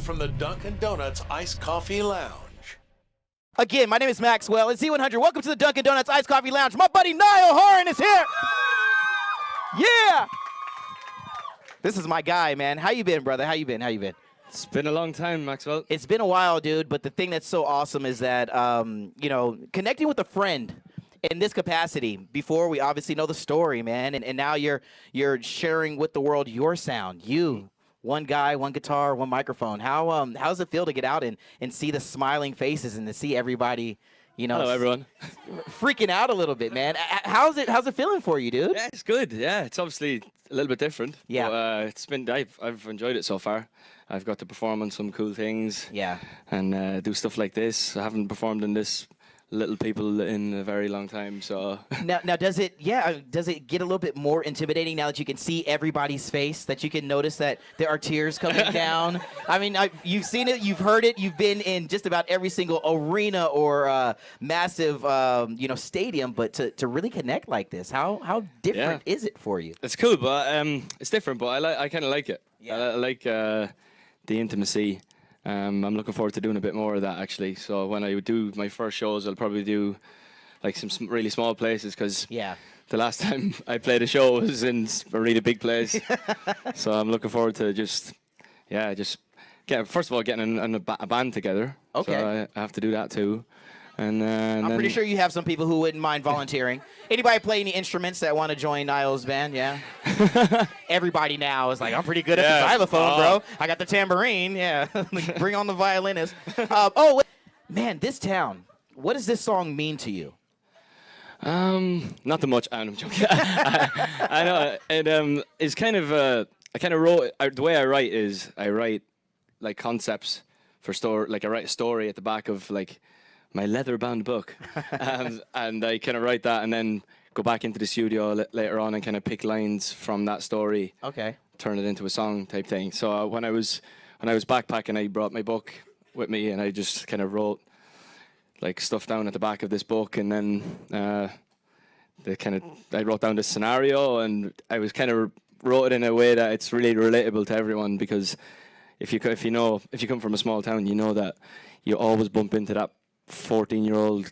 from the Dunkin' Donuts Iced Coffee Lounge. Again, my name is Maxwell. It's Z100. Welcome to the Dunkin' Donuts Iced Coffee Lounge. My buddy Niall Horan is here. Yeah. This is my guy, man. How you been, brother? How you been? It's been a long time, Maxwell. It's been a while, dude, but the thing that's so awesome is that, connecting with a friend in this capacity, before we obviously know the story, man, and now you're sharing with the world your sound. You, one guy, one guitar, one microphone. How does it feel to get out and see the smiling faces and to see everybody, Hello, everyone. freaking out a little bit, man? How's it feeling for you, dude? Yeah, it's good. Yeah, it's obviously a little bit different. Yeah. But, I've enjoyed it so far. I've got to perform on some cool things. Yeah. And do stuff like this. I haven't performed in this Little People in a very long time, so. Now does it get a little bit more intimidating now that you can see everybody's face, that you can notice that there are tears coming down? I mean, you've seen it, you've heard it, you've been in just about every single arena or massive, stadium, but to really connect like this, how different is it for you? It's cool, but it's different, but I kind of like it. Yeah. I like the intimacy. I'm looking forward to doing a bit more of that, actually. So when I do my first shows, I'll probably do like some really small places, because the last time I played a show was in a really big place. So I'm looking forward to just first of all getting a band together. Okay. So I have to do that too. And I'm pretty sure you have some people who wouldn't mind volunteering. Anybody play any instruments that want to join Niall's band? Yeah. Everybody now is like, I'm pretty good at the xylophone, bro. I got the tambourine. Yeah. Bring on the violinist. Man, this town. What does this song mean to you? Not that much. I'm joking. I know. It's kind of. I kind of wrote. The way I write is I write like concepts for story. Like I write a story at the back of like my leather-bound book, and I kind of write that and then go back into the studio later on and kind of pick lines from that story. Okay. Turn it into a song type thing. So when I was backpacking, I brought my book with me and I just kind of wrote like stuff down at the back of this book, and then I wrote down this scenario, and I was kind of wrote it in a way that it's really relatable to everyone, because if you come from a small town, you know that you always bump into that 14-year-old,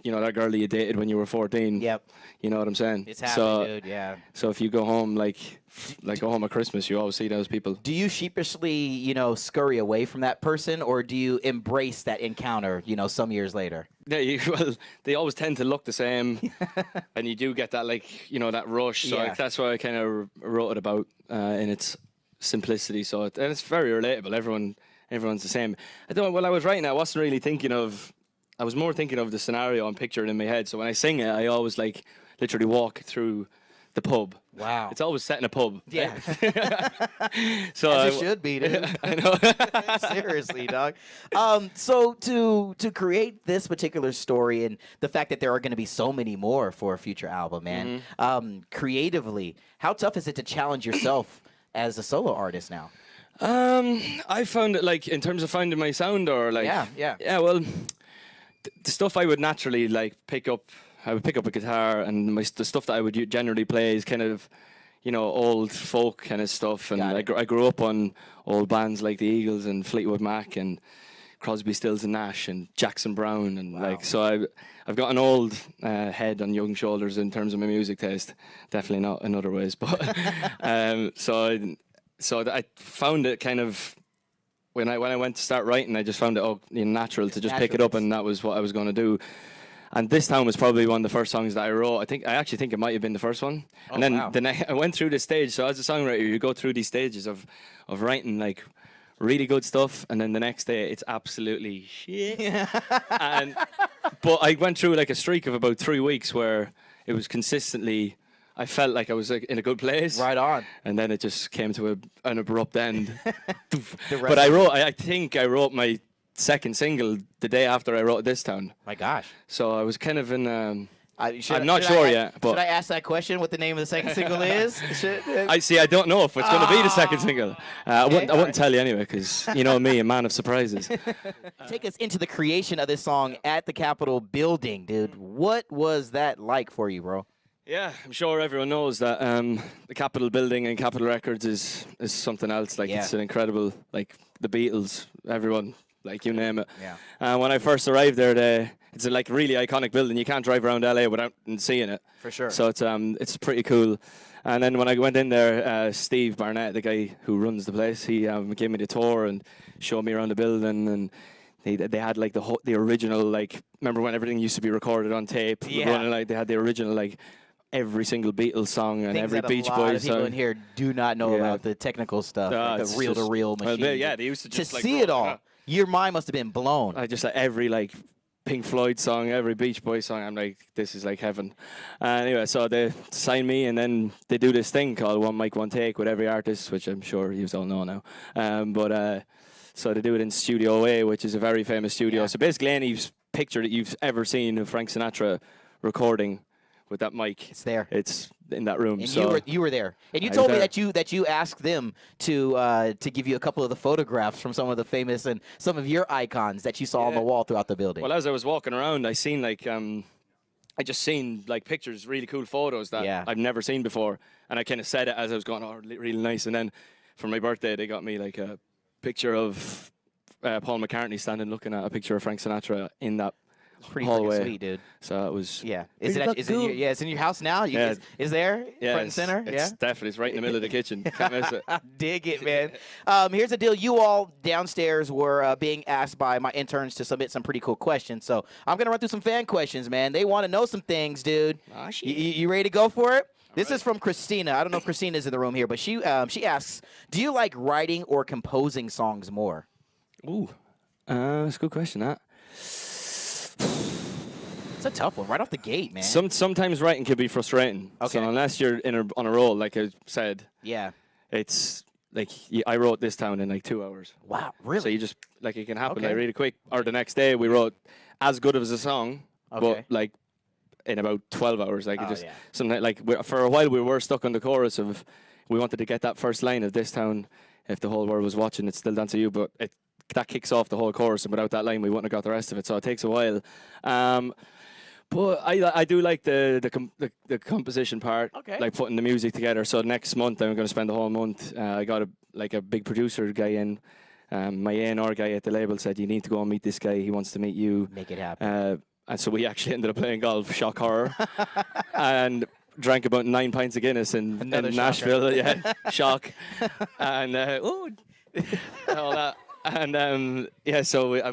that girl that you dated when you were 14. Yep. You know what I'm saying? It's happening, dude, yeah. So if you go home, go home at Christmas, you always see those people. Do you sheepishly, scurry away from that person, or do you embrace that encounter, some years later? Yeah, they always tend to look the same, and you do get that, that rush. So that's why I kind of wrote it about in its simplicity. So and it's very relatable. Everyone's the same. While I was writing, I wasn't really thinking of. I was more thinking of the scenario and picture it in my head. So when I sing it, I always literally walk through the pub. Wow. It's always set in a pub. Yeah. So As it should be, dude. I know. Seriously, dog. So to create this particular story, and the fact that there are going to be so many more for a future album, man, creatively, how tough is it to challenge yourself as a solo artist now? I found it in terms of finding my sound, or yeah. Well, the stuff I would naturally pick up. I would pick up a guitar, and the stuff that I would generally play is kind of, old folk kind of stuff. And I grew up on old bands like the Eagles and Fleetwood Mac and Crosby, Stills and Nash and Jackson Browne, and so I've got an old head on young shoulders in terms of my music taste. Definitely not in other ways, but So I found it kind of when I went to start writing, I just found it natural to just pick it up, and that was what I was going to do. And This Town was probably one of the first songs that I wrote. I actually think it might have been the first one. Oh, and then wow. I went through this stage. So as a songwriter, you go through these stages of writing really good stuff, and then the next day it's absolutely shit. But I went through a streak of about 3 weeks where it was consistently. I felt like I was in a good place. Right on. And then it just came to an abrupt end. But I think I wrote my second single the day after I wrote This Town. My gosh. So I was kind of in. I'm not sure yet. But should I ask that question? What the name of the second single is? I don't know if it's going to be the second single. I wouldn't tell you anyway, because you know me, a man of surprises. Take us into the creation of this song at the Capitol building, dude. What was that like for you, bro? Yeah, I'm sure everyone knows that the Capitol building and Capitol Records is something else. Like it's an incredible, like the Beatles, everyone, like you name it. Yeah. When I first arrived there, it's a like really iconic building. You can't drive around LA without seeing it. For sure. So it's pretty cool. And then when I went in there, Steve Barnett, the guy who runs the place, he gave me the tour and showed me around the building. And they had like the original, like, remember when everything used to be recorded on tape? Yeah. Like they had the original, like, every single Beatles song and every Beach Boys song. A lot of people in here do not know about the technical stuff, like the reel-to-reel machine. Well, yeah, they used to just see it all. Your mind must have been blown. I just every like Pink Floyd song, every Beach Boys song. I'm like, this is like heaven. Anyway, so they sign me, and then they do this thing called One Mic, One Take with every artist, which I'm sure you all know now. So they do it in Studio A, which is a very famous studio. Yeah. So basically, any picture that you've ever seen of Frank Sinatra recording with that mic, it's there. It's in that room. And so you were there, and you told me that you asked them to give you a couple of the photographs from some of the famous and some of your icons that you saw on the wall throughout the building. Well, as I was walking around, I seen like I just seen like pictures, really cool photos that I've never seen before, and I kind of said it as I was going, "Oh, really nice." And then for my birthday, they got me like a picture of Paul McCartney standing looking at a picture of Frank Sinatra in that pretty hallway. Sweet, dude. So it was it's in your house now? Is there front and center? It's definitely. It's right in the middle of the kitchen. Can't miss it. Dig it, man. Here's the deal. You all downstairs were being asked by my interns to submit some pretty cool questions. So I'm going to run through some fan questions, man. They want to know some things, dude. You ready to go for it? This is from Christina. I don't know if Christina's in the room here, but she asks, do you like writing or composing songs more? Ooh, that's a good question, that. It's a tough one, right off the gate, man. Sometimes writing can be frustrating. Okay. So unless you're on a roll, like I said, it's like I wrote this down in like 2 hours. Wow, really? So you just like it can happen like really quick. Or the next day we wrote as good as a song, but like in about 12 hours. Like something like for a while we were stuck on the chorus of we wanted to get that first line of this town. If the whole world was watching, it's still down to you, but that kicks off the whole chorus, and without that line, we wouldn't have got the rest of it. So it takes a while. But I do like the composition part, like putting the music together. So next month, I'm going to spend the whole month. I got a big producer guy in. My A&R guy at the label said, you need to go and meet this guy. He wants to meet you. Make it happen. And so we actually ended up playing golf, shock horror, and drank about 9 pints of Guinness in Nashville. Yeah, shock. And all that. And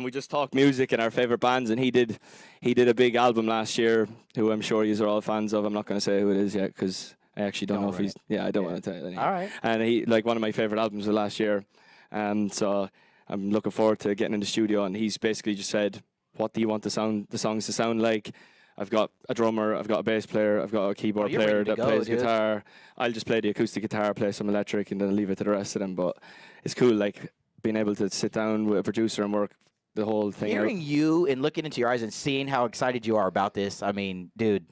we just talked music and our favorite bands, and he did a big album last year, who I'm sure you are all fans of. I'm not going to say who it is yet because I actually don't know if he's. Yeah, I don't want to tell you. Anyway. All right. And he like one of my favorite albums of last year, and so I'm looking forward to getting in the studio. And he's basically just said, "What do you want the songs to sound like?" I've got a drummer, I've got a bass player, I've got a keyboard player that plays guitar. I'll just play the acoustic guitar, play some electric, and then leave it to the rest of them. But it's cool, like being able to sit down with a producer and work the whole thing out. Hearing you and looking into your eyes and seeing how excited you are about this, I mean, dude,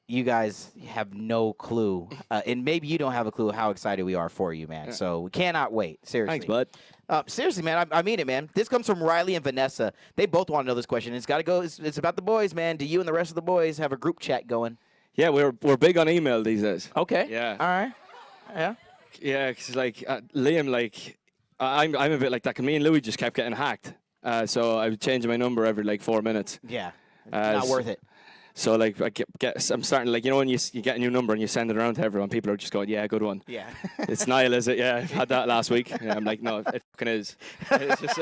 you guys have no clue. And maybe you don't have a clue how excited we are for you, man. Yeah. So we cannot wait. Seriously. Thanks, bud. Seriously, man, I mean it, man. This comes from Riley and Vanessa. They both want to know this question. It's got to go. It's about the boys, man. Do you and the rest of the boys have a group chat going? Yeah, we're big on email these days. Okay. Yeah. All right. Yeah. Yeah, because like Liam, like I'm a bit like that. Cause me and Louis just kept getting hacked. So I was changing my number every like 4 minutes. Yeah. Not worth it. So like I'm starting like, you know, when you get a new number and you send it around to everyone, people are just going, yeah, good one. Yeah. It's Niall, is it? Yeah, I had that last week. Yeah, I'm like, no, it fucking is. It's just,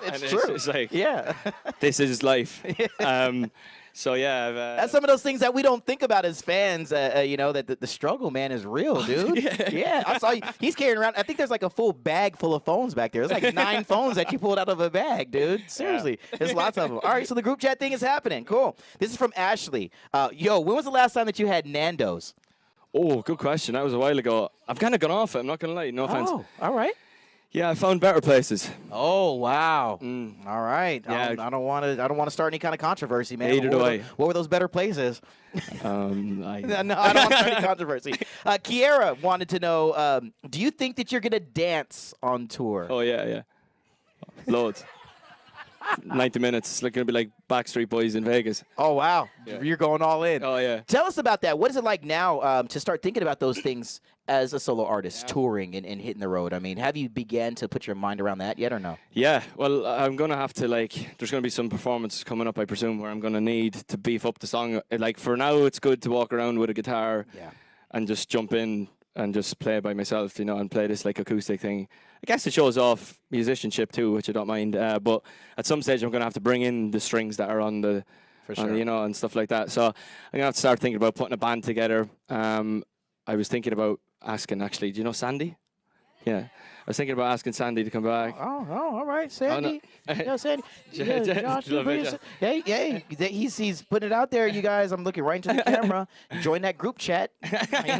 it's true. It's like, yeah, this is life. So yeah, that's some of those things that we don't think about as fans. You know, that the struggle, man, is real, dude. Yeah, I saw he's carrying around. I think there's like a full bag full of phones back there. There's like 9 phones that you pulled out of a bag, dude. Seriously, there's lots of them. All right, so the group chat thing is happening. Cool. This is from Ashley. Yo, when was the last time that you had Nando's? Oh, good question. That was a while ago. I've kind of gone off it. I'm not gonna lie. No offense. Oh, all right. Yeah, I found better places. Oh wow! All right. Yeah. I don't want to start any kind of controversy, man. Neither do I. What were those better places? No, I don't want to start any controversy. Kiera wanted to know: do you think that you're gonna dance on tour? Oh yeah, loads. 90 minutes. It's like going to be like Backstreet Boys in Vegas. Oh, wow. Yeah. You're going all in. Oh, yeah. Tell us about that. What is it like now to start thinking about those things as a solo artist, touring and hitting the road? I mean, have you began to put your mind around that yet or no? Yeah. Well, I'm going to have to, like, there's going to be some performances coming up, I presume, where I'm going to need to beef up the song. Like, for now, it's good to walk around with a guitar and just jump in and just play by myself, you know, and play this, like, acoustic thing. I guess it shows off musicianship, too, which I don't mind. But at some stage, I'm going to have to bring in the strings that are on the, you know, and stuff like that. So I'm going to have to start thinking about putting a band together. I was thinking about asking, actually, do you know Sandy? Yeah. I was thinking about asking Sandy to come back. Oh, all right, Sandy. Oh, no. Yeah, Sandy. Yeah, Josh, hey, he's putting it out there, you guys. I'm looking right into the camera. Join that group chat. You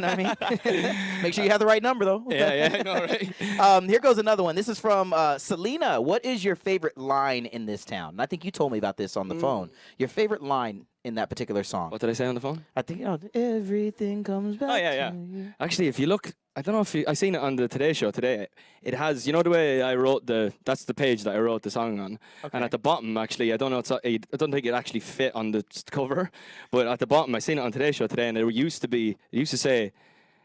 know what I mean? Make sure you have the right number, though. Yeah, I know, right? Here goes another one. This is from Selena. What is your favorite line in this town? And I think you told me about this on the phone. Your favorite line in that particular song. What did I say on the phone? I think, everything comes back to you. Actually, if you look, I don't know if I seen it on the Today Show today. It has, you know, the way I wrote that's the page that I wrote the song on. Okay. And at the bottom, actually, I don't think it actually fit on the cover, but at the bottom, I seen it on Today Show today, and it used to say,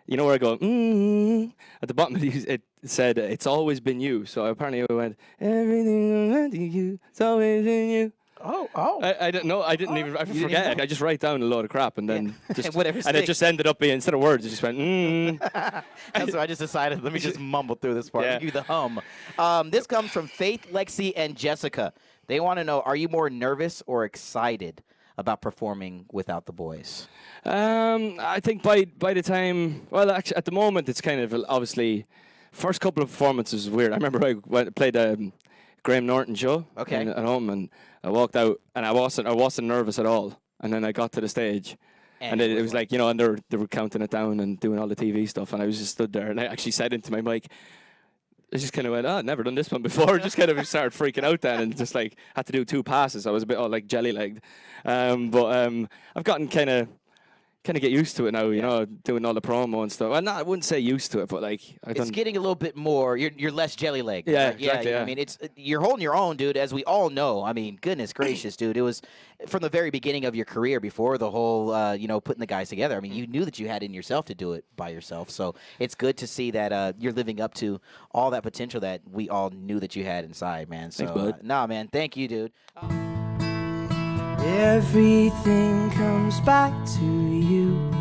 you know where I go, at the bottom it said, it's always been you. So apparently I went, everything I do you, it's always been you. Oh. I didn't know. I forget it. I just write down a load of crap and then just whatever. And it just ended up being, instead of words, it just went. That's why I just decided. Let me just mumble through this part. Give you the hum. This comes from Faith, Lexi, and Jessica. They want to know: are you more nervous or excited about performing without the boys? I think by the time, well, actually, at the moment, it's kind of obviously first couple of performances was weird. I remember I played Graham Norton show at home, and I walked out, and I wasn't nervous at all. And then I got to the stage, and it was like, you know, and they were counting it down and doing all the TV stuff, and I was just stood there, and I actually said into my mic, I just kind of went, I've never done this one before. Just kind of started freaking out then, and just like had to do 2 passes. I was a bit all like jelly-legged, but I've gotten kind of get used to it now, you know, doing all the promo and stuff. Well, I wouldn't say used to it, but like it's getting a little bit more. You're less jelly-legged. Yeah, right? exactly. I mean, you're holding your own, dude. As we all know. I mean, goodness gracious, dude. It was from the very beginning of your career, before the whole, putting the guys together. I mean, you knew that you had in yourself to do it by yourself. So it's good to see that you're living up to all that potential that we all knew that you had inside, man. So, thanks, bud. Nah, man, thank you, dude. Everything comes back to you.